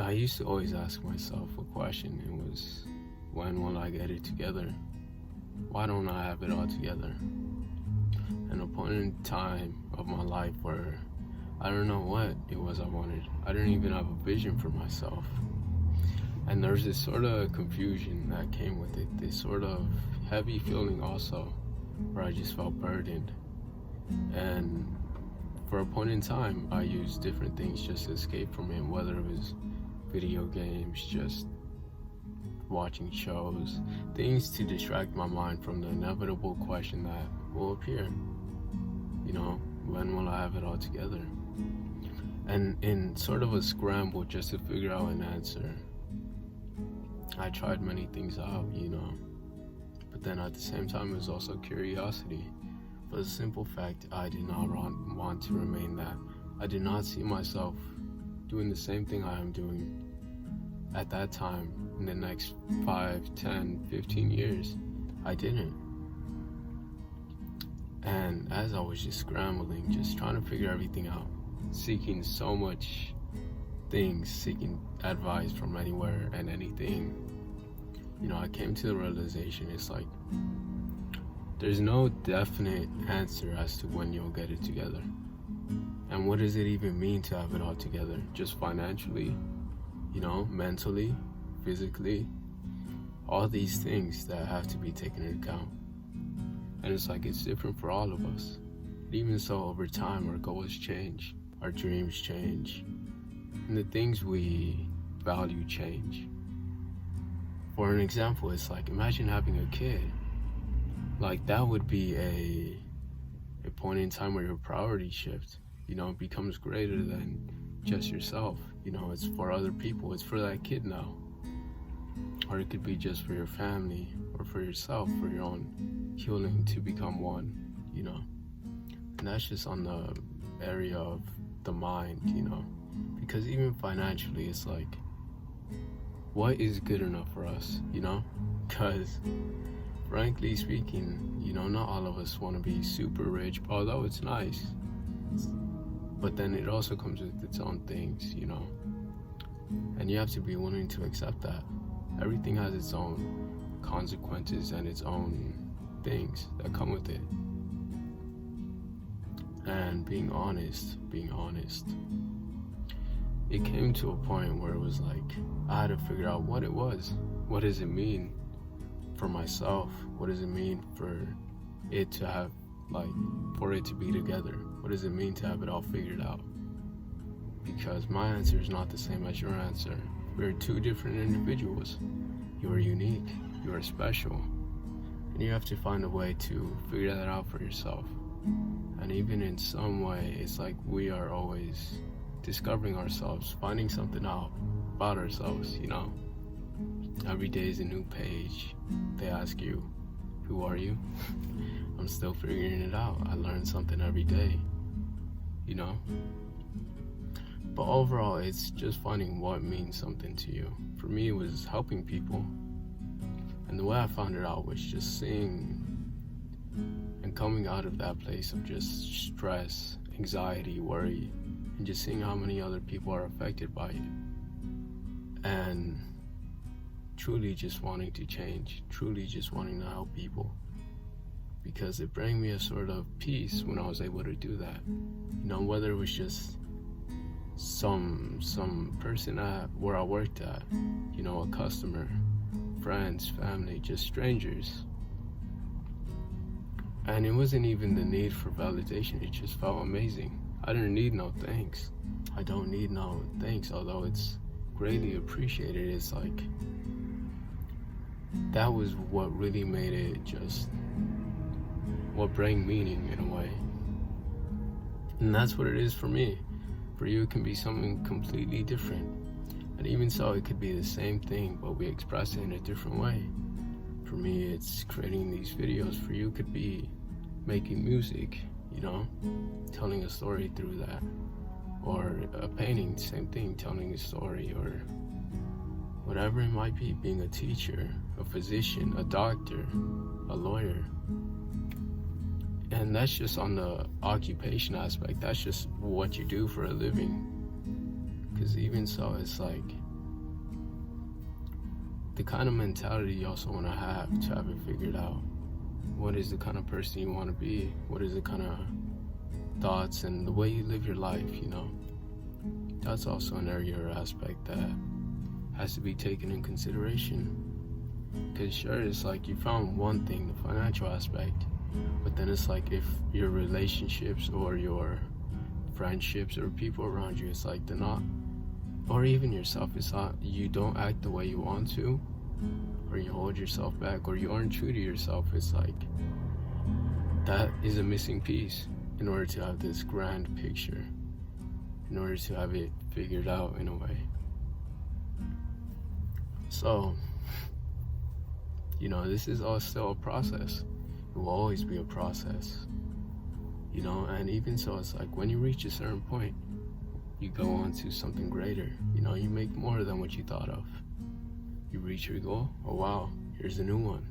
I used to always ask myself a question. It was, when will I get it together? Why don't I have it all together? And a point in time of my life where I don't know what it was I wanted. I didn't even have a vision for myself. And there's this sort of confusion that came with it, this sort of heavy feeling also, where I just felt burdened. And for a point in time, I used different things just to escape from it, whether it was video games, just watching shows, things to distract my mind from the inevitable question that will appear. When will I have it all together? And in sort of a scramble just to figure out an answer, I tried many things out, but then at the same time, it was also curiosity. For the simple fact, I did not want to remain that. I did not see myself doing the same thing I am doing at that time in the next 5, 10, 15 years. I didn't. And as I was just scrambling, just trying to figure everything out, seeking so much things, seeking advice from anywhere and anything, I came to the realization, it's like, there's no definite answer as to when you'll get it together. And what does it even mean to have it all together? Just financially, mentally, physically, all these things that have to be taken into account. And it's like, it's different for all of us. But even so, over time, our goals change, our dreams change, and the things we value change. For an example, it's like, imagine having a kid. Like, that would be a point in time where your priority shift, becomes greater than just yourself. It's for other people, it's for that kid now. Or it could be just for your family or for yourself, for your own healing to become one, And that's just on the area of the mind, Because even financially, it's like, what is good enough for us, Because frankly speaking, not all of us want to be super rich, although it's nice. But then it also comes with its own things, And you have to be willing to accept that. Everything has its own consequences and its own things that come with it. And being honest, it came to a point where it was like, I had to figure out what it was. What does it mean for myself? What does it mean for it to have, for it to be together? What does it mean to have it all figured out? Because my answer is not the same as your answer. We're two different individuals. You are unique, you are special, and you have to find a way to figure that out for yourself. And even in some way, it's like we are always discovering ourselves, finding something out about ourselves, Every day is a new page. They ask you, who are you? I'm still figuring it out. I learn something every day, But overall, it's just finding what means something to you. For me, it was helping people. And the way I found it out was just seeing and coming out of that place of just stress, anxiety, worry, and just seeing how many other people are affected by it. And truly just wanting to change, truly just wanting to help people. Because it brought me a sort of peace when I was able to do that. Whether it was just some person at where I worked at, a customer, friends, family, just strangers. And it wasn't even the need for validation, it just felt amazing. I didn't need no thanks. I don't need no thanks, although it's greatly appreciated. It's like, that was what really made it just, what brought meaning in a way. And that's what it is for me. For you, it can be something completely different. And even so, it could be the same thing, but we express it in a different way. For me, it's creating these videos. For you, it could be making music, telling a story through that. Or a painting, same thing, telling a story. Or whatever it might be, being a teacher, a physician, a doctor, a lawyer. And that's just on the occupation aspect. That's just what you do for a living. Because even so, it's like, the kind of mentality you also want to have it figured out. What is the kind of person you want to be? What is the kind of thoughts and the way you live your life, you know? That's also an area or aspect that has to be taken in consideration. Because sure, it's like you found one thing, the financial aspect, but then it's like if your relationships or your friendships or people around you, it's like they're not, or even yourself, it's not, you don't act the way you want to, or you hold yourself back, or you aren't true to yourself, it's like that is a missing piece in order to have this grand picture, in order to have it figured out in a way. So, you know, this is all still a process. It will always be a process, you know, and even so, it's like when you reach a certain point, you go on to something greater, you know, you make more than what you thought of. You reach your goal, oh wow, here's a new one.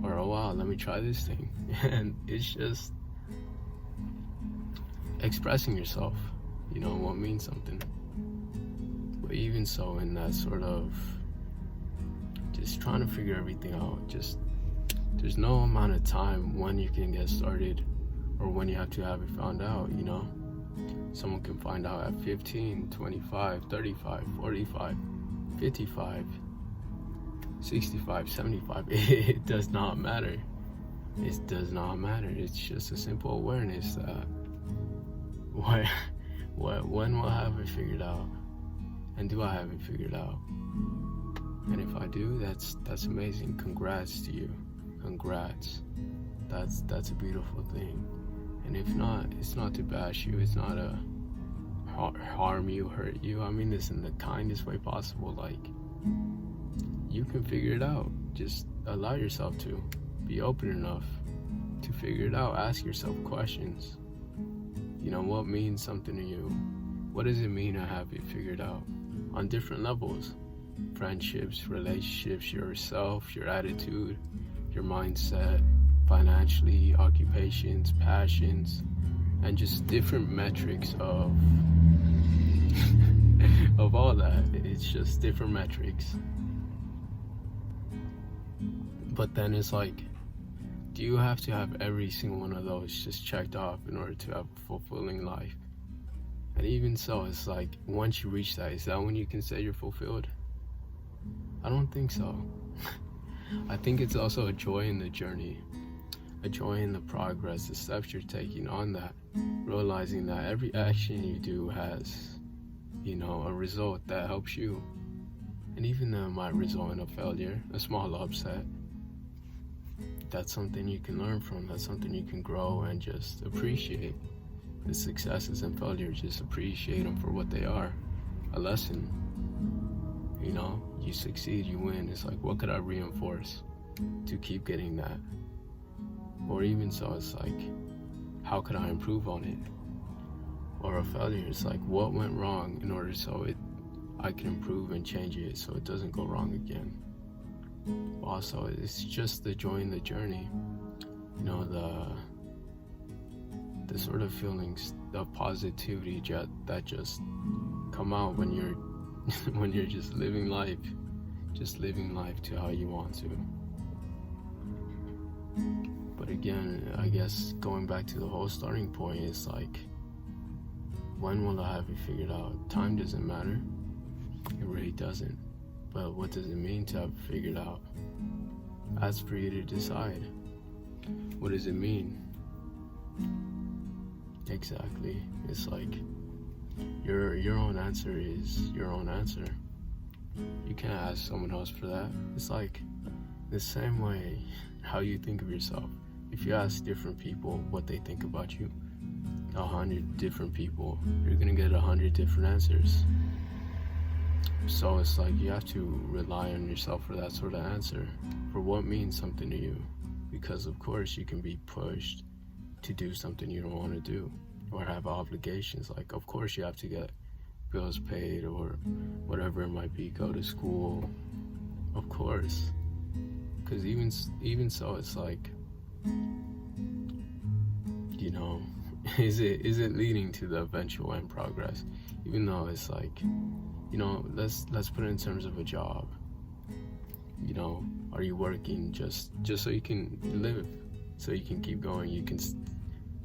Or oh wow, let me try this thing. And it's just expressing yourself, you know, what means something. But even so, in that sort of just trying to figure everything out, just there's no amount of time when you can get started or when you have to have it found out, you know. Someone can find out at 15, 25, 35, 45, 55, 65, 75. It does not matter. It does not matter. It's just a simple awareness that when will I have it figured out? And do I have it figured out? And if I do, that's amazing. Congrats to you. Congrats. That's a beautiful thing. And if not, it's not to bash you. It's not a harm you, hurt you. I mean this in the kindest way possible. Like, you can figure it out. Just allow yourself to. Be open enough to figure it out. Ask yourself questions. You know, what means something to you? What does it mean to have it figured out? On different levels. Friendships, relationships, yourself, your attitude, your mindset, financially, occupations, passions, and just different metrics of of all that. It's just different metrics. But then it's like, do you have to have every single one of those just checked off in order to have a fulfilling life? And even so, it's like, once you reach that, is that when you can say you're fulfilled? I don't think so. I think it's also a joy in the journey, a joy in the progress, the steps you're taking on that, realizing that every action you do has, you know, a result that helps you. And even though it might result in a failure, a small upset, that's something you can learn from. That's something you can grow and just appreciate. The successes and failures, just appreciate them for what they are. A lesson. You know, you succeed, you win. It's like, what could I reinforce to keep getting that? Or even so, it's like, how could I improve on it? Or a failure, it's like, what went wrong in order so I can improve and change it so it doesn't go wrong again. Also, it's just the joy in the journey, you know, the sort of feelings of positivity that just come out when you're when you're just living life to how you want to. But again, I guess going back to the whole starting point, it's like, when will I have it figured out? Time doesn't matter. It really doesn't. But what does it mean to have it figured out? That's for you to decide. What does it mean? Exactly. It's like, your own answer is your own answer. You can't ask someone else for that. It's like the same way how you think of yourself. If you ask different people what they think about you, 100 different people, you're gonna get 100 different answers. So it's like, you have to rely on yourself for that sort of answer, for what means something to you. Because of course you can be pushed to do something you don't want to do, or have obligations. Like, of course you have to get bills paid, or whatever it might be, go to school, of course. Because even so, it's like, you know, is it leading to the eventual end progress? Even though it's like, you know, let's put it in terms of a job. You know, are you working just so you can live, so you can keep going, you can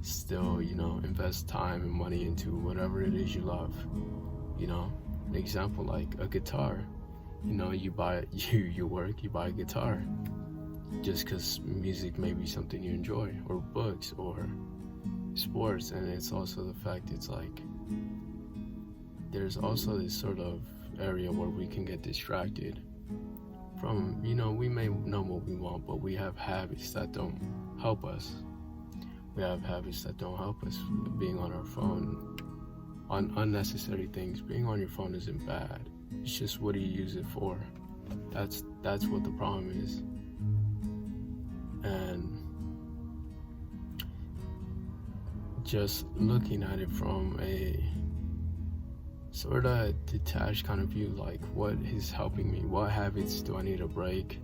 still, you know, invest time and money into whatever it is you love. You know, an example like a guitar. You know, you work, you buy a guitar just because music may be something you enjoy, or books, or sports. And it's also the fact, it's like there's also this sort of area where we can get distracted from, you know, we may know what we want, but we have habits that don't help us. We have habits that don't help us. Being on our phone, on unnecessary things. Being on your phone isn't bad. It's just, what do you use it for? That's what the problem is. And just looking at it from a sort of detached kind of view, like, what is helping me? What habits do I need to break?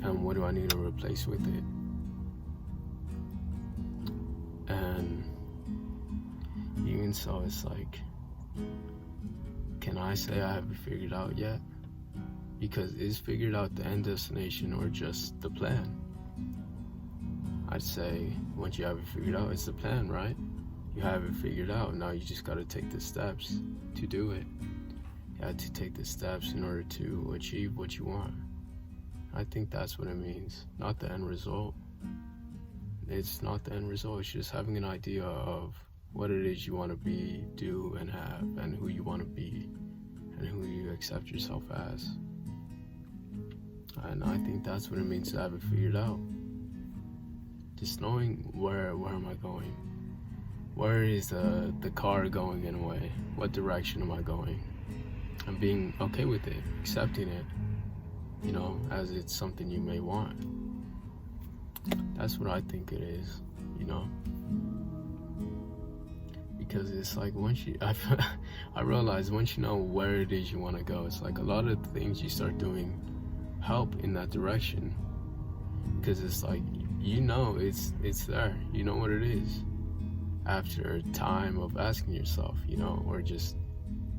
And what do I need to replace with it? And even so, it's like, can I say I haven't figured out yet? Because is figured out the end destination or just the plan? I'd say once you have it figured out, it's the plan, right? You have it figured out. Now you just got to take the steps to do it. You have to take the steps in order to achieve what you want. I think that's what it means, not the end result. It's not the end result. It's just having an idea of what it is you want to be, do, and have, and who you want to be, and who you accept yourself as. And I think that's what it means to have it figured out. Just knowing where am I going? Where is the car going in a way? What direction am I going? And being okay with it, accepting it, you know, as it's something you may want. That's what I think it is, you know? Because it's like, I realize once you know where it is you want to go, it's like a lot of the things you start doing help in that direction. Because it's like, you know, it's there, you know what it is. After a time of asking yourself, you know, or just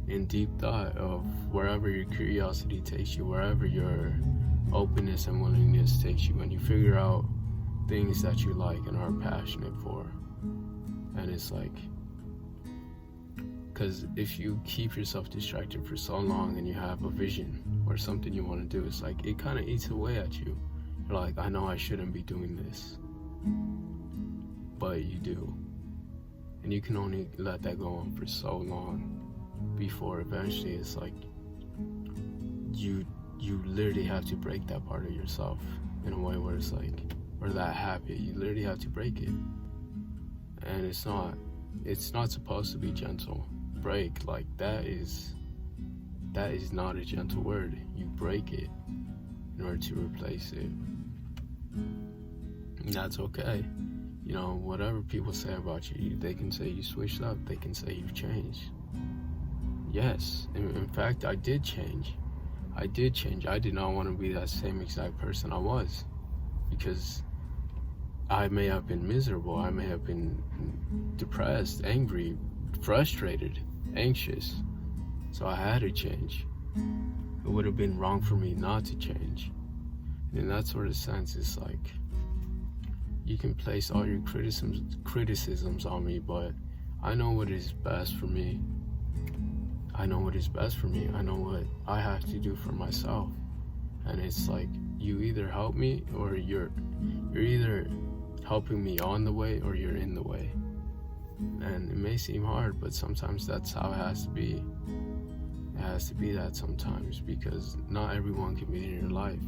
in deep thought of wherever your curiosity takes you, wherever your openness and willingness takes you, and you figure out things that you like and are passionate for. And it's like, because if you keep yourself distracted for so long and you have a vision or something you want to do, it's like it kind of eats away at you. You're like, I know I shouldn't be doing this, but you do. And you can only let that go on for so long before eventually it's like you literally have to break that part of yourself in a way where it's like, or that habit, you literally have to break it. And it's not supposed to be gentle. Break, like, that is not a gentle word. You break it in order to replace it. And that's okay. You know, whatever people say about you, they can say you switched up, they can say you've changed. Yes, in fact, I did change. I did not want to be that same exact person I was, because I may have been miserable, I may have been depressed, angry, frustrated, anxious. So I had to change. It would have been wrong for me not to change. In that sort of sense, it's like, you can place all your criticisms on me, but I know what is best for me. I know what is best for me. I know what I have to do for myself. And it's like, you either help me, or you're either helping me on the way, or you're in the way. And it may seem hard, but sometimes that's how it has to be. It has to be that sometimes, because not everyone can be in your life,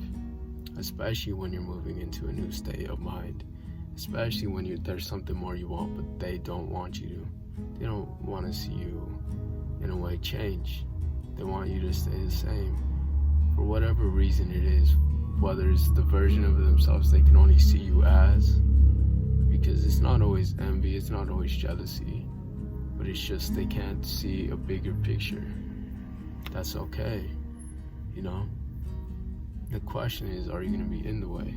especially when you're moving into a new state of mind, especially when there's something more you want, but they don't want you to. They don't want to see you, in a way, change. They want you to stay the same for whatever reason it is, whether it's the version of themselves they can only see you as, because it's not always envy, it's not always jealousy, but it's just they can't see a bigger picture. That's okay, you know? The question is, are you going to be in the way?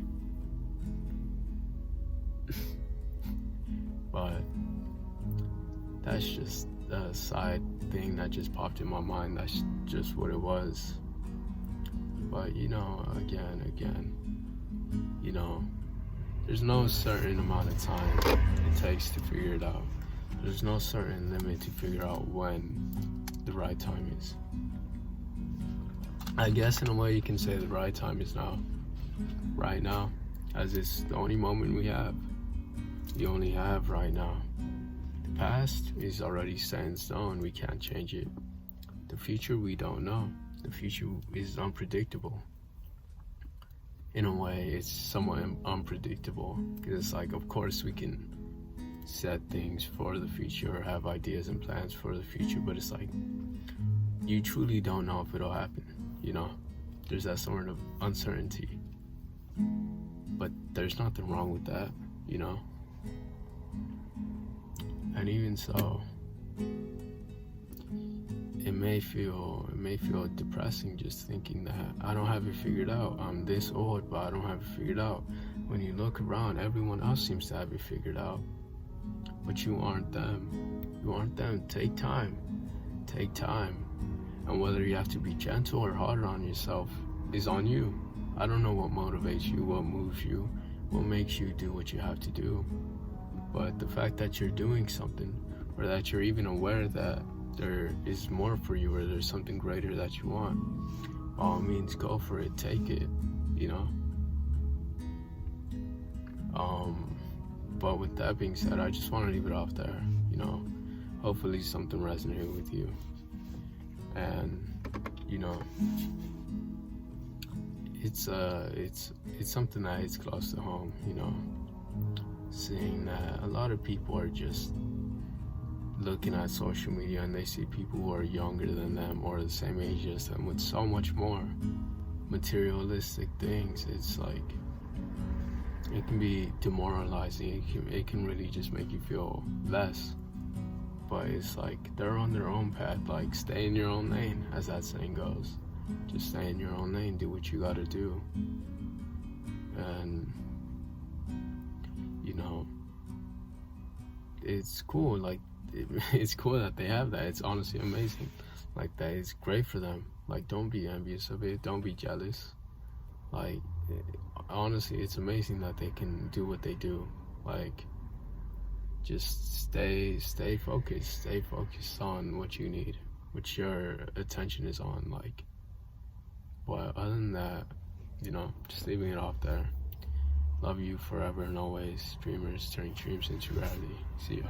But that's just a side thing that just popped in my mind. That's just what it was. But again, there's no certain amount of time it takes to figure it out. There's no certain limit to figure out when the right time is. I guess in a way you can say the right time is now. Right now, as it's the only moment we have. You only have right now. The past is already set in stone. We can't change it. The future, we don't know. The future is unpredictable. In a way, it's somewhat unpredictable. Because it's like, of course, we can set things for the future or have ideas and plans for the future. But it's like, you truly don't know if it'll happen. There's that sort of uncertainty. But there's nothing wrong with that, And even so, it may feel depressing just thinking that I don't have it figured out. I'm this old, but I don't have it figured out. When you look around, everyone else seems to have it figured out. But you aren't them. You aren't them. Take time. Take time. And whether you have to be gentle or harder on yourself is on you. I don't know what motivates you, what moves you, what makes you do what you have to do. But the fact that you're doing something, or that you're even aware that there is more for you, or there's something greater that you want, by all means, go for it, take it, But with that being said, I just want to leave it off there, Hopefully something resonated with you. And, it's something that hits close to home, seeing that a lot of people are just looking at social media and they see people who are younger than them or the same age as them with so much more materialistic things. It's like, it can be demoralizing. It can really just make you feel less. But it's like, they're on their own path. Like, stay in your own lane, as that saying goes. Just stay in your own lane, do what you gotta do. And it's cool. Like, it's cool that they have that. It's honestly amazing. Like, that is great for them. Like, don't be envious of it. Don't be jealous. Like, honestly, it's amazing that they can do what they do. Like, just stay focused. Stay focused on what you need, what your attention is on. Like, but other than that, just leaving it off there. Love you forever and always. Dreamers turning dreams into reality. See ya.